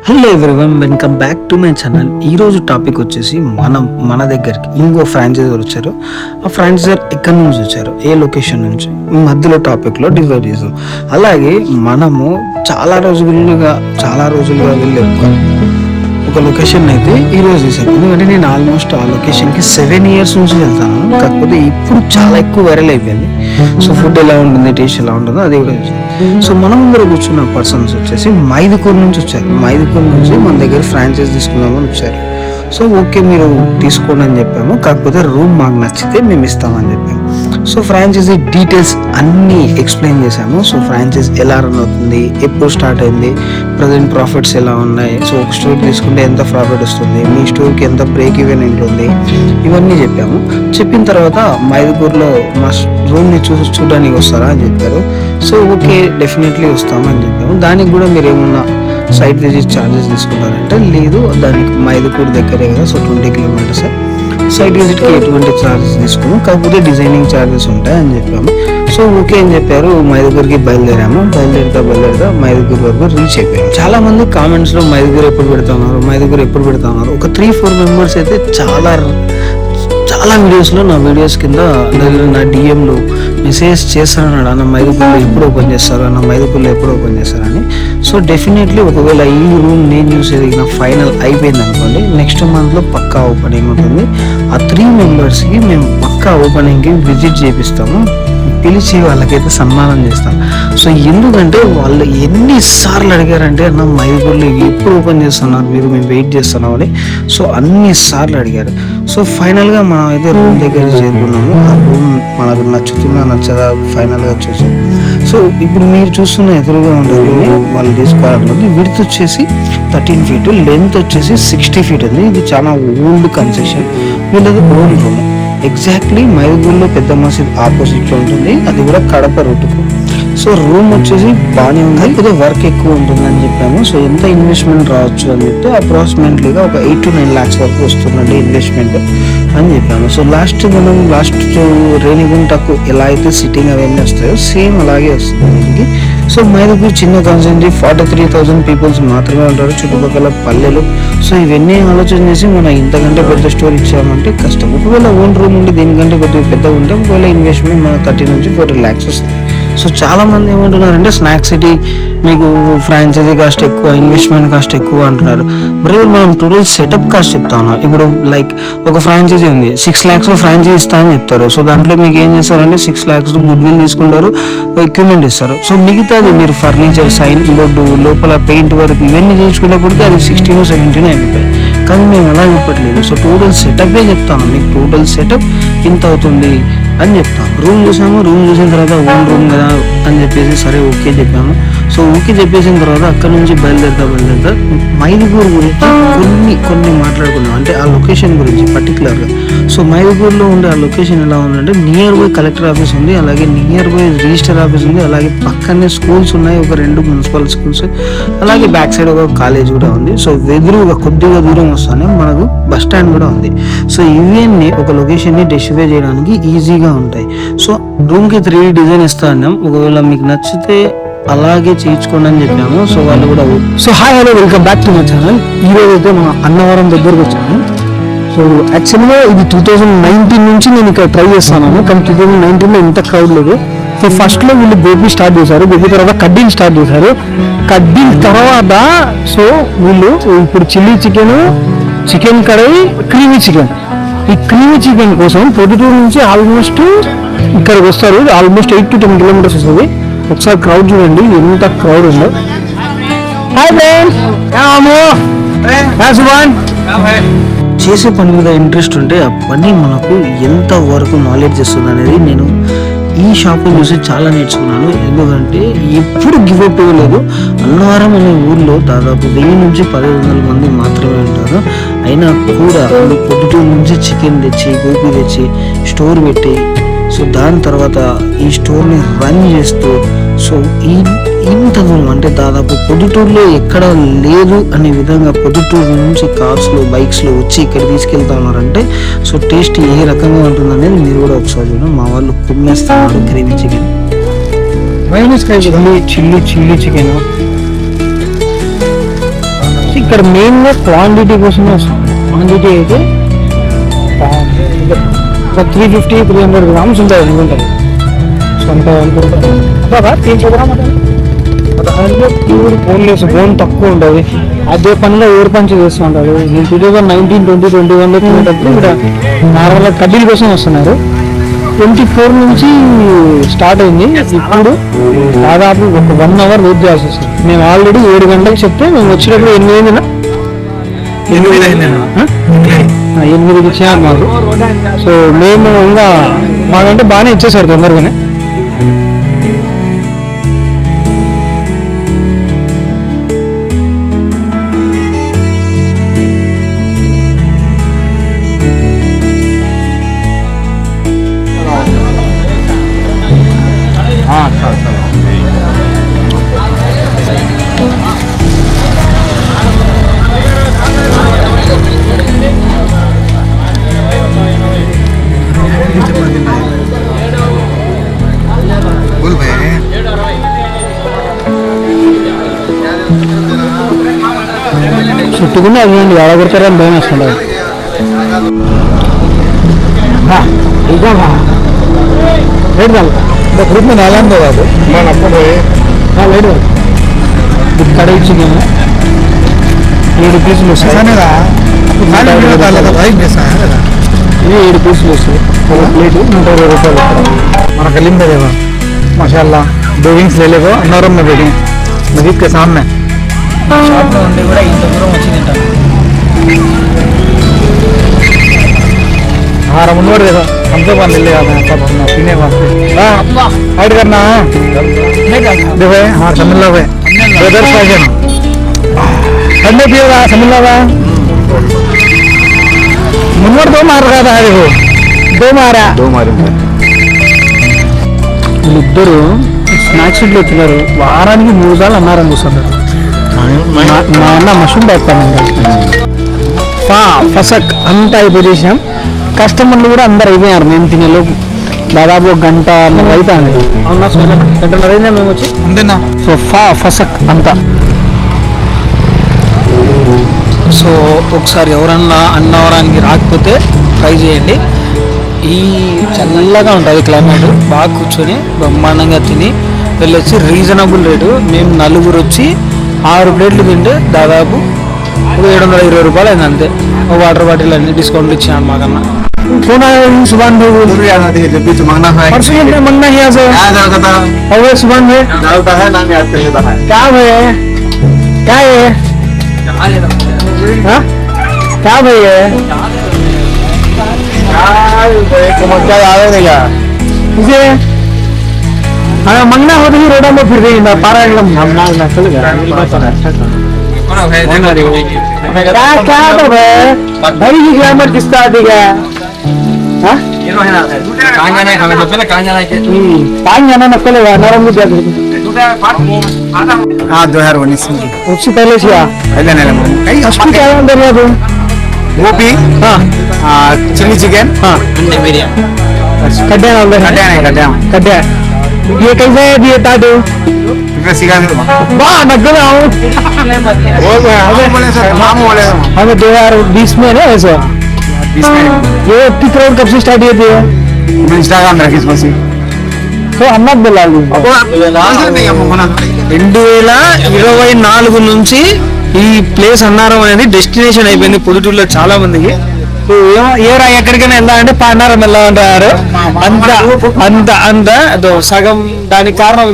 Hello everyone, welcome back to my channel. ఈరోజు topic వచ్చేసి మన దగ్గరికి ఇంకో ఫ్రాంచైజర్ వచ్చారు. ఆ ఫ్రాంచైజర్ ఎక్కడి నుంచి వచ్చారు, ఏ లొకేషన్ నుంచి, మధ్యలో టాపిక్లో డివైడ్ చేసాం. అలాగే మనము చాలా రోజులుగా వెళ్ళే ఒక లొకేషన్ అయితే ఈరోజు తీసాను. ఎందుకంటే నేను ఆల్మోస్ట్ ఆ లొకేషన్కి 7 years నుంచి వెళ్తాను. కాకపోతే ఇప్పుడు చాలా ఎక్కువ వైరల్ అయిపోయింది. సో ఫుడ్ ఎలా ఉంటుంది, టేస్ట్ ఎలా ఉంటుందో అది కూడా చూసాను. సో మనం ముందర కూర్చున్న పర్సన్స్ వచ్చేసి మైదుకూరు నుంచి వచ్చారు. మైదుకూరు నుంచి మన దగ్గర ఫ్రాంచైజ్ తీసుకుందామని వచ్చారు. సో ఓకే, మీరు తీసుకోండి అని చెప్పాము. కాకపోతే రూమ్ మాకు నచ్చితే మేము ఇస్తామని చెప్పాము. సో ఫ్రాంచైజీ డీటెయిల్స్ అన్నీ ఎక్స్ప్లెయిన్ చేశాము. సో ఫ్రాంచైజ్ ఎలా రన్ అవుతుంది, ఎప్పుడు స్టార్ట్ అయింది, ప్రజెంట్ ప్రాఫిట్స్ ఎలా ఉన్నాయి, సో ఒక స్టోర్ తీసుకుంటే ఎంత ప్రాఫిట్ వస్తుంది, మీ స్టోర్కి ఎంత బ్రేక్ ఈవెన్ ఉంటుంది, ఇవన్నీ చెప్పాము. చెప్పిన తర్వాత మైదుకూరులో మా రూమ్ని చూడడానికి వస్తారా అని చెప్పారు. సో ఓకే, డెఫినెట్లీ వస్తామని చెప్పాము. దానికి కూడా మీరు ఏమన్నా సైట్ విజిట్ ఛార్జెస్ తీసుకుంటారంటే లేదు, దానికి మైదుకూరు దగ్గరే కదా, సో 20 kilometers. సైట్ విజిట్కి ఎటువంటి ఛార్జెస్ తీసుకోము, కాకపోతే డిజైనింగ్ ఛార్జెస్ ఉంటాయి అని చెప్పాము. సో ఓకే అని చెప్పారు. మైదుకూరుకి బయలుదేరాము. బయలుదేరుతా మైదుకూరు వరకు రీచ్ అయిపోయాము. చాలా మంది కామెంట్స్లో మైదుకూరు ఎప్పుడు పెడతా ఉన్నారు. ఒక 3-4 members అయితే చాలా వీడియోస్లో నా వీడియోస్ కింద నా డిఎంలో మెసేజ్ చేస్తానన్నాడు, అన్న మైదుకూరులో ఎప్పుడు ఓపెన్ చేస్తారని. సో డెఫినెట్లీ ఒకవేళ ఈ రూమ్ నేను చూసేది నా ఫైనల్ అయిపోయింది అనుకోండి, నెక్స్ట్ మంత్లో పక్కా ఓపెనింగ్ ఉంటుంది. ఆ 3 members-కి మేము పక్కా ఓపెనింగ్కి విజిట్ చేపిస్తాము. పిలిచి వాళ్ళకైతే సన్మానం చేస్తాం. సో ఎందుకంటే వాళ్ళు ఎన్నిసార్లు అడిగారంటే, అన్న మైదుకూరులో ఎప్పుడు ఓపెన్ చేస్తున్నారు మీరు, మేము వెయిట్ చేస్తున్నాం అని. సో అన్నిసార్లు అడిగారు. సో ఫైనల్గా మనం అయితే రూమ్ దగ్గర చేరుకున్నాము. ఆ రూమ్ మనకు నచ్చదా ఫైనల్గా చూసాం. సో ఇప్పుడు మీరు చూస్తున్న ఎదురుగా ఉంటుంది వాళ్ళు తీసుకోవాలనుకుంది. విడ్త్ వచ్చేసి 13 feet, లెంత్ వచ్చేసి 60 feet ఉంది. ఇది చాలా ఓల్డ్ కన్స్ట్రక్షన్. వీళ్ళది ఓల్డ్ రూమ్. ఎగ్జాక్ట్లీ మైదుకూరులో పెద్ద మసీద్ ఆపోజిట్లో ఉంటుంది, అది కూడా కడప రూటుకు. సో రూమ్ వచ్చేసి బాగానే ఉంది, అయితే వర్క్ ఎక్కువ ఉంటుందని చెప్పాము. సో ఎంత ఇన్వెస్ట్మెంట్ రావచ్చు అని చెప్తే అప్రాక్సిమేట్లీగా ఒక 8 to 9 lakhs వరకు వస్తుందండి ఇన్వెస్ట్మెంట్ అని చెప్పాము. సో లాస్ట్ రేణిగుంటకు ఎలా అయితే సిట్టింగ్ అవన్నీ వస్తాయో సేమ్ అలాగే వస్తుంది దీనికి. సో మైదుకూరు చిన్న కాన్సెన్ట్రీ 43,000 పీపుల్స్ మాత్రమే ఉంటారు, చుట్టుపక్కల పల్లెలు. సో ఇవన్నీ ఆలోచన చేసి మనం ఇంతకంటే పెద్ద స్టోర్ ఇచ్చామంటే కష్టం. ఒకవేళ ఓన్ రూమ్ ఉండి దీనికంటే పెద్దగా ఉంటే ఒకవేళ ఇన్వెస్ట్మెంట్ మన 30 నుంచి 40 lakhs వస్తుంది. సో చాలా మంది ఏమంటున్నారంటే స్నాక్ సిటీ మీకు ఫ్రాంచైజీ కాస్ట్ ఎక్కువ, ఇన్వెస్ట్మెంట్ కాస్ట్ ఎక్కువ అంటున్నారు. మరి మనం టోటల్ సెటప్ కాస్ట్ చెప్తా ఉన్నాం. ఇప్పుడు లైక్ ఒక ఫ్రాంచైజీ ఉంది, 6 lakhs ఫ్రాంచైజీ ఇస్తా అని చెప్తారు. సో దాంట్లో మీకు ఏం చేస్తారంటే 6 lakhs గుడ్ విల్ తీసుకుంటారు, ఎక్విప్మెంట్ ఇస్తారు. సో మిగతాది మీరు ఫర్నిచర్, సైన్ బోర్డు, లోపల పెయింట్ వర్క్ ఇవన్నీ చేసుకున్నప్పటికీ అది 16-17 అయిపోతాయి. కానీ మేము అలా చెప్పట్లేదు. సో టోటల్ సెటపే చెప్తాను, మీకు టోటల్ సెటప్ ఇంత అవుతుంది అని చెప్తాను. రూమ్ చూసిన తర్వాత ఓన్ రూమ్ కదా అని చెప్పేసి సరే ఓకే చెప్పాము. సో ఓకే చెప్పేసిన తర్వాత అక్కడ నుంచి బయలుదేరుతా మైదుకూరు గురించి కొన్ని మాట్లాడుకున్నాం. అంటే ఆ లొకేషన్ గురించి పర్టికులర్గా. సో మైదుకూరులో ఉండే ఆ లొకేషన్ ఎలా ఉందంటే నియర్ బై కలెక్టర్ ఆఫీస్ ఉంది, అలాగే నియర్ బై రిజిస్టర్ ఆఫీస్ ఉంది, అలాగే పక్కనే స్కూల్స్ ఉన్నాయి, ఒక 2 మున్సిపల్ స్కూల్స్, అలాగే బ్యాక్ సైడ్ ఒక కాలేజ్ కూడా ఉంది. సో ఎదురుగా కొద్దిగా దూరం వస్తానే మనకు బస్ స్టాండ్ కూడా ఉంది. సో ఇవన్నీ ఒక లొకేషన్ని డెసిఫై చేయడానికి ఈజీగా ఉంటాయి. సో రూమ్కి 3D డిజైన్ ఇస్తా అన్నాం, ఒకవేళ మీకు నచ్చితే అలాగే చేయించుకోండి అని చెప్పాము. సో వాళ్ళు కూడా so hi hello welcome back to my channel. ఈరోజు అయితే మన అన్నవరం దగ్గరకు వచ్చాను. సో యాక్చువల్గా ఇది 2019 నుంచి నేను ఇక్కడ ట్రై చేస్తున్నాను, కానీ 2019లో ఇంత క్రౌడ్ లేదు. సో ఫస్ట్లో వీళ్ళు గోబీ స్టార్ట్ చేశారు, గోబీ తర్వాత కడ్డీలు స్టార్ట్ చేశారు. కడ్డీల తర్వాత సో వీళ్ళు ఇప్పుడు చికెన్ కడాయి, క్రీమీ చికెన్. ఈ క్రీమీ చికెన్ కోసం పొద్దుటూరు నుంచి ఆల్మోస్ట్ ఇక్కడికి వస్తారు. ఆల్మోస్ట్ 8 to 10 kilometers వస్తుంది. ఒకసారి క్రౌడ్ చూడండి ఎంత క్రౌడ్ ఉందో. చేసే పని మీద ఇంట్రెస్ట్ ఉంటే ఆ పని మనకు ఎంత వరకు నాలెడ్జ్ ఇస్తుంది అనేది నేను ఈ షాప్ని చూసి చాలా నేర్చుకున్నాను. ఎందుకంటే ఎప్పుడు గివ్ అప్ ఇవ్వలేదు. అన్నవరం అనే ఊర్లో దాదాపు 1000 నుంచి 1500 మంది మాత్రమే ఉంటారు. అయినా కూడా పొద్దుటూరు నుంచి చికెన్ తెచ్చి, గోపి తెచ్చి, స్టోర్ పెట్టి, సో దాని తర్వాత ఈ స్టోర్ని రన్ చేస్తూ, సో ఇంత దూరం అంటే దాదాపు పొద్దుటూరులో ఎక్కడ లేదు అనే విధంగా పొద్దుటూరు నుంచి కార్స్లో, బైక్స్లో వచ్చి ఇక్కడ తీసుకెళ్తా ఉన్నారంటే సో టేస్ట్ ఏ రకంగా ఉంటుందనేది మీరు కూడా ఒకసారి చూడండి. మా వాళ్ళు కుమ్మేస్తున్నారు గ్రేవీ చికెన్, చిల్లీ చికెన్, ఇక్కడ మెయిన్గా క్వాంటిటీ కోసమే వస్తుంది. క్వాంటిటీ అయితే ఒక 350-300 గ్రామ్స్ ఉంటుంది అనుకుంటుంది. సో అంత అనుకుంటారు బాబా 300 గ్రామ్ అంటే ప్యూర్ బోన్లెస్, బోన్ తక్కువ ఉంటుంది. అదే పనిలో ఓర్ పంచ్ చేస్తూ ఉంటాడు. నేను 2019, 2021లో తినేటప్పుడు ఇక్కడ నార్మల్గా కడ్డీల కోసం వస్తున్నారు. 24 నుంచి స్టార్ట్ అయింది. ఇప్పుడు దాదాపు ఒక 1 అవర్ వెయిట్ చేయాల్సి వస్తుంది. మేము ఆల్రెడీ 7 గంటలకు చెప్తే మేము వచ్చేటప్పుడు 8 ఇచ్చారు మాకు. సో మేము ఇంకా మాకంటే బాగానే ఇచ్చేసారు తొందరగానే. చుట్టుకుని అది ఎలా కొడతారని భయం వేస్తుంటారు. గ్రూప్ में डाला तो बाबू मैं आपको हाँ लेट कड़ाई चिकन 7 పీసులు వస్తాయి. ఇది 7 పీసులు వస్తాయి. ఒక ప్లేట్ 120 రూపాయలు. మన कलीम पे देगा माशाल्लाह. दो विंग्स ले लेगो नरम में बैठे मस्जिद के सामने. షాప్ లో ఉండి కూడా ఇంత దూరం వచ్చి తింటాను. हाँ मुनवर देखो हमसे बात ले लेगा मैं सब अपना पीने वास्ते. हाँ हाइड करना है देखो. हाँ समझ लो ब्रदर्स फैशन ठंडे पिएगा समझ लो. मुनवर 2 मार रहा था देखो. 2 मारा వీళ్ళిద్దరు స్నాక్స్ ఇట్లు వచ్చినారు. వారానికి 3 సార్లు అన్నారని చూస్తున్నారు. మా అన్న మష్రూమ్ పెడతానండి. ఫసక్ అంతా అయిపోయేసాం. కస్టమర్లు కూడా అందరు అయిపోయారు. మేము తినేలోపు దాదాపు 1 గంట అవుతాను. అవునా 2:30 అయిందా మేము వచ్చి అంతేనా. సో ఫసక్ అంతా. సో ఒకసారి ఎవరన్నా అన్నవరానికి రాకపోతే ట్రై చేయండి. ఈ చల్లగా ఉంటుంది క్లైమేట్. బాగా కూర్చొని బ్రహ్మాండంగా తిని వెళ్ళొచ్చి రీజనబుల్ రేటు. మేము 4 వచ్చి 6 ప్లేట్లు తింటే దాదాపు 720 రూపాయలు అయింది అంతే. వాటర్ బాటిల్ అన్ని డిస్కౌంట్ ఇచ్చాను మాకన్నా. सुबह सुबह में मंगना है सुबह में क्या है क्या है क्या भाई है इसे मंगना होता ही रोडा में फिर रही पारा एकदम क्या भाई की ग्रामर किसका ठीक है. उससे पहले से गोभी चिली चिकन कड्डे ये कैसे दिए ताटू हमें 2020 में ना ऐसा. ये 80 करोड़ कब से स्टार्ट किए थे. इंस्टाग्राम रखी बसी तो అన్నది వెళ్ళాలి. 2024 నుంచి ఈ ప్లేస్ అన్నారం అనేది డెస్టినేషన్ అయిపోయింది పొద్దుటూరులో చాలా మందికి. ఏరా ఎక్కడికైనా వెళ్దామంటే అన్నారం వెళ్ళామంటారు. అంత సగం దానికి కారణం